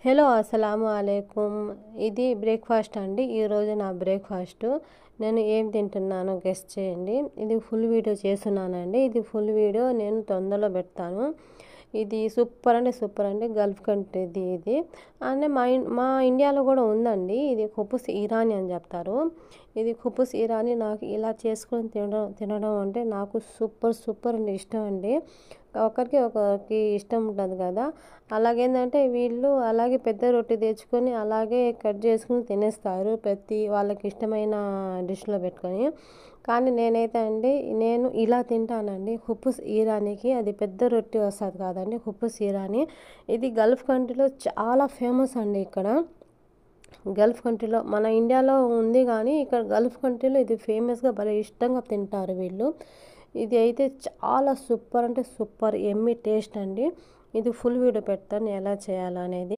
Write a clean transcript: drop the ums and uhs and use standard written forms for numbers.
Hello అస్సలాము అలైకుమ్. ఇది breakfast అండి. ఈరోజు నా బ్రేక్ఫాస్ట్ నేను ఏం తింటున్నానో గెస్ చేయండి. ఇది ఫుల్ వీడియో చేస్తున్నానండి. ఇది ఫుల్ వీడియో నేను తొందరలో పెడతాను. ఇది సూపర్ అంటే సూపర్ అండి. గల్ఫ్ కంట్రీది ఇది. అంటే మా ఇండియాలో కూడా ఉందండి. ఇది ఖుబూస్ ఇరానీ అని చెప్తారు. ఇది ఖుబూస్ ఇరానీ. నాకు ఇలా చేసుకొని తినడం అంటే నాకు సూపర్ అంటే ఇష్టం అండి. ఒకరికి ఇష్టం ఉంటుంది కదా. అలాగేంటంటే వీళ్ళు అలాగే పెద్ద రొట్టె తెచ్చుకొని అలాగే కట్ చేసుకుని తినేస్తారు, ప్రతి వాళ్ళకి ఇష్టమైన డిష్లో పెట్టుకొని. కానీ నేనైతే అండి నేను ఇలా తింటానండి. ఖుబూస్ ఇరానీకి అది పెద్ద రొట్టె వస్తుంది కాదండి, ఖుబూస్ ఇరానీ. ఇది గల్ఫ్ కంట్రీలో చాలా ఫేమస్ అండి. ఇక్కడ గల్ఫ్ కంట్రీలో, మన ఇండియాలో ఉంది కానీ ఇక్కడ గల్ఫ్ కంట్రీలో ఇది ఫేమస్గా భలే ఇష్టంగా తింటారు వీళ్ళు. ఇది అయితే చాలా సూపర్ అంటే సూపర్ ఎమ్మీ టేస్ట్ అండి. ఇది ఫుల్ వీడియో పెడతాను ఎలా చేయాలనేది.